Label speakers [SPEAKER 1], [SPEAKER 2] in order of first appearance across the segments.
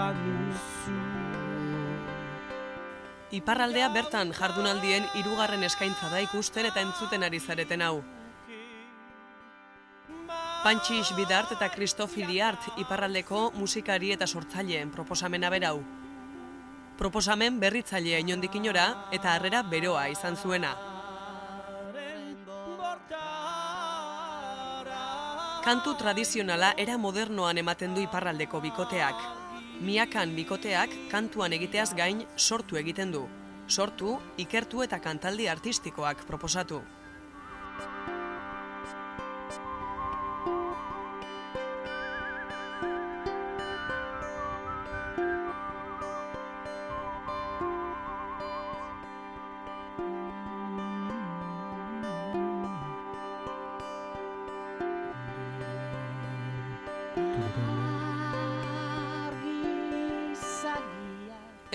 [SPEAKER 1] banuzu.
[SPEAKER 2] Iparraldea bertan jardunaldien 3. eskaintza da ikusten eta entzuten ari zareten hau. Pantxix Bidart eta Christophe Iliart iparraldeko musikari eta sortzaileen proposamena berau. Proposamen berritzailea inondik inora eta harrera beroa izan zuena. Kantu tradizionala era modernoan ematen du iparraldeko bikoteak. Miakan bikoteak kantuan egiteaz gain sortu egiten du. Sortu, ikertu eta kantaldi artistikoak proposatu.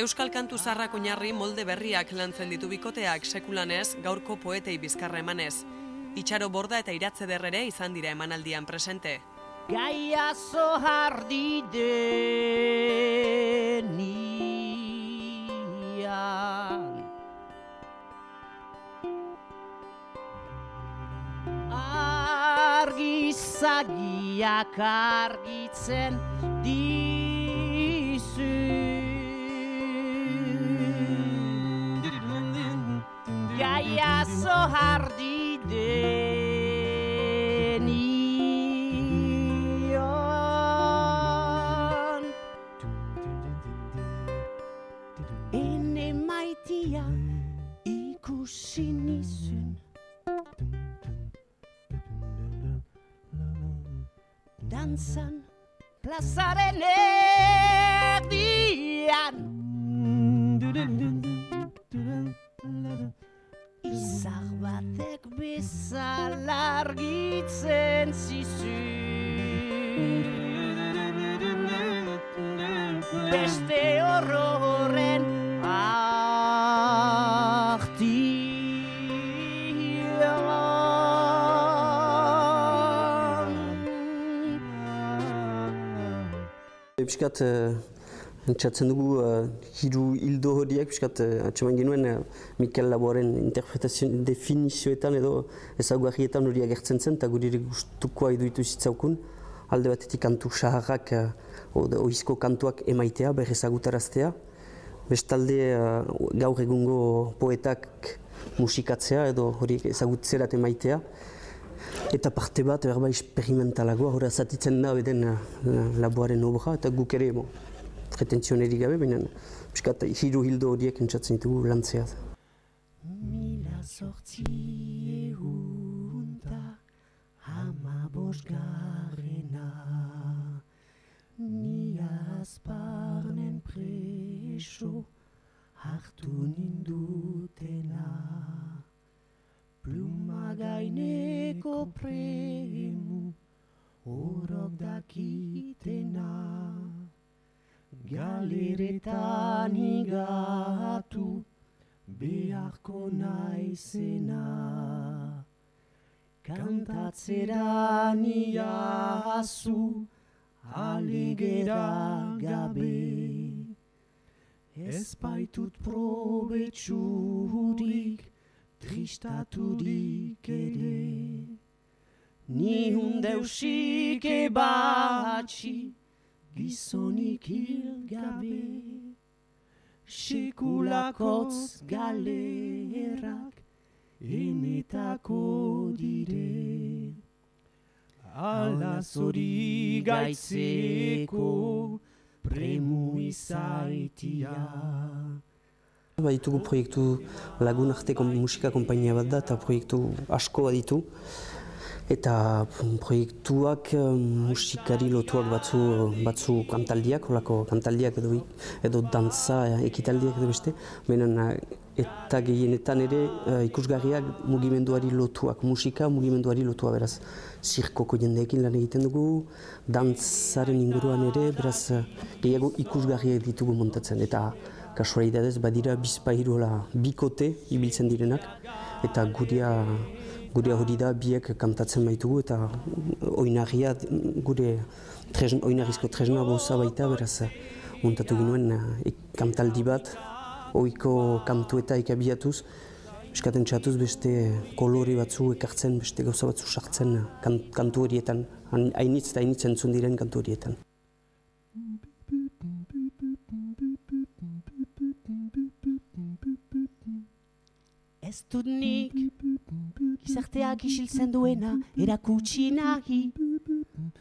[SPEAKER 2] Euskal kantu zaharrak oinarri molde berriak lantzen ditu bikoteak sekulanez gaurko poetei bizkarra emanez. Itxaro Borda eta Iratze Derrere izan dira emanaldian presente.
[SPEAKER 1] Gaia zohardi denian argizagiak argitzen dizu. Gaia zohardi denian ene maitia ikusi nizun dantzan plazaren erdian izar batek bezala argitzen zizun beste horroren artian.
[SPEAKER 3] Piskat entzatzen dugu hiru hildo horiek, piskat atseman genuen Mikel Laboaren definizioetan edo ezaugarrietan hori agertzen zen, eta guri gustukoa iduitu zitzaukun. Alde batetik kantu saharrak, ohizko kantuak emaitea, berrezagutaraztea. Bestalde gaur egungo poetak musikatzea edo horiek ezagutzerat emaitea. Eta parte bat berba experimentalagoa, hori zatitzen da beden Laboaren obra, eta guk ere pretentzionerik gabe, baina piskat hiru hildo horiek entzatzen ditugu lantzea.
[SPEAKER 1] Mila zortziehunta hamabosgarrena ni azparnen preso hartu nindutena pluma gaineko premu orok dakitena galeretan higatu beharko naizena kantatzera niazu alegera gabe ez baitut probetxurik tristaturik ere ni hundeusik ebatxi gizonik hil gabe, sekulakotz galerak enetako dire. Ala zori gaitzeko premu izaitia.
[SPEAKER 3] Baditugu proiektu lagun arteko musika konpainia bat da eta proiektu asko baditu. Eta proiektuak musikari lotuak batzu kantaldiak, holako kantaldiak edo dantza ekitaldiak edo beste. Baina eta gehienetan ere ikusgarriak mugimenduari lotuak, musika mugimenduari lotua beraz. Zirkoko jendeekin lan egiten dugu, dantzaren inguruan ere, beraz gehiago ikusgarriak ditugu montatzen. Eta kasualidadez badira bizpahiru bikote ibiltzen direnak, eta gurea hori da biek kantatzen baitugu eta oinarria gure oinarrizko tresna boza baita, beraz montatu ginuen kantaldi bat, ohiko kantuetaik abiatuz, eskaten txatuz beste kolore batzu ekartzen, beste gauza batzu sartzen kantu horietan, hainitz eta hainitz entzun diren kantu horietan.
[SPEAKER 1] Ez dut nik gizarteak isiltzen duena erakutsi nahi.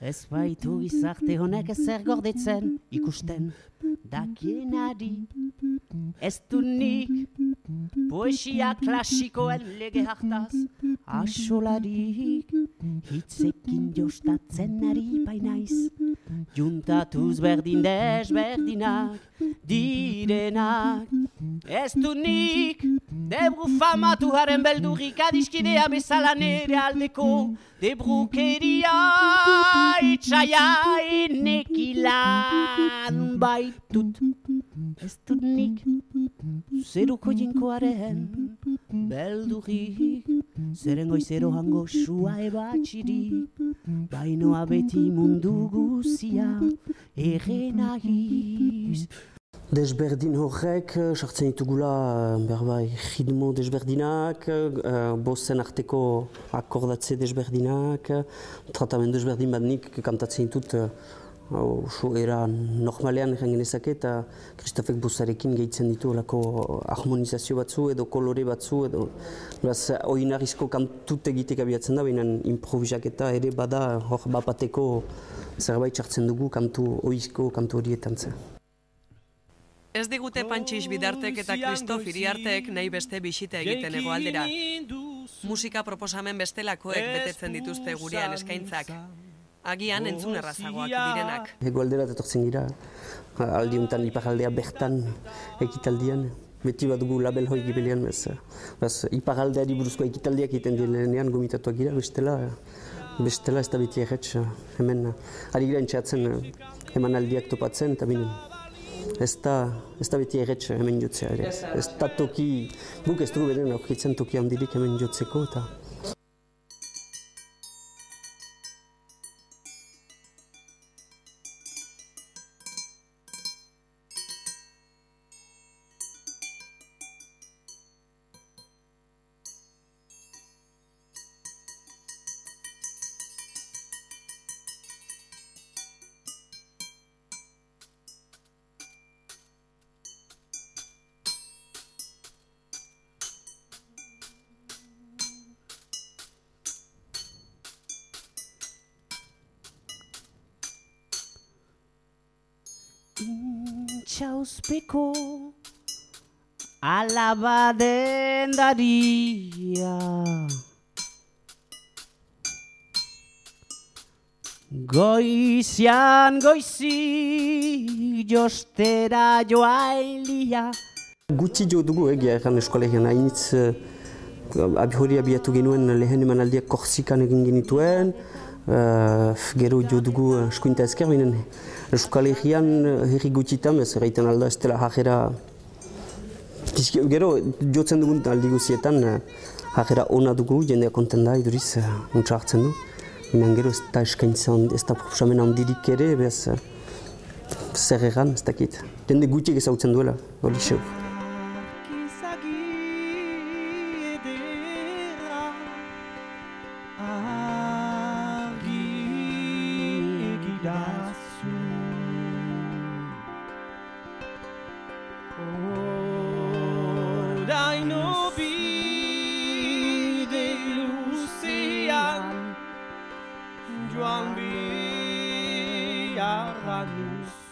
[SPEAKER 1] Ez baitu gizarte honek ezer gordetzen ikusten dakienari. Ez dut nik poesia klasikoen lege hartaz asolarik hitzekin jostatzen ari bainaiz. Juntatuz berdin desberdinak direnak. Ez dut nik debru famatu haren beldurrik adiskidea bezala nere aldeko debrukeria itxaia enekilan baitut. Ez dut nik zeruko jinkoaren beldurrik zeren goizero hango sua ebatxirik bainoa beti mundu guzia errenagiz.
[SPEAKER 3] Desberdin horrek sartzen ditugula ritmo desberdinak, bozen arteko akordatze desberdinak, tratamendu desberdin bat nik kantatzen ditut era normalean egin genezake eta Kristofek Bozarekin gehitzen ditu olako harmonizazio batzu edo kolore batzu edo oinarrizko kantut egitek abiatzen da, baina improvisaketa ere bada hor bapateko zerbait sartzen dugu ohizko kantu horietan zen.
[SPEAKER 2] Ez digute Pantxix Bidartek eta Kristof Iriartek nahi beste bisita egiten hegoaldera. Musika proposamen bestelakoek betetzen dituzte gurean eskaintzak. Agian entzun errazagoak direnak.
[SPEAKER 3] Hegoaldera etortzen gira, aldi honetan iparaldea bertan ekitaldian. Beti bat dugu label hoi gibelian, iparaldeari buruzko ekitaldiak egiten direnean gomitatuak gira, bestela ez da beti erretz. Hemen ari gira entxeatzen eman aldiak topatzen eta binen. Ez da beti erretz hemen jotzea ere. Ez da toki, guk ez dugu beren aurkitzen toki handirik hemen jotzeko eta.
[SPEAKER 1] Intxauzpeko alaba dendaria goizian goizi jostera joailia.
[SPEAKER 3] Gutxi jo dugu egia egan eskolegian, hainitz hori abiatu genuen lehen emanaldiak Korsikan egin genituen, gero jo dugu eskuinta ezker, baina Euskal herri gutxitan, ez erraiten alda ez dela jajera. Gero jotzen dugun aldi guzietan jajera ona dugu, jendea konten da, iduriz untsa hartzen du. Baina gero ez da eskaintza, ez da proposamen handirik ere, behaz zer egan, ez dakit. Jende gutxik ezautzen duela, hori xeu.
[SPEAKER 1] Oraino bide luzean joan behar da duzu.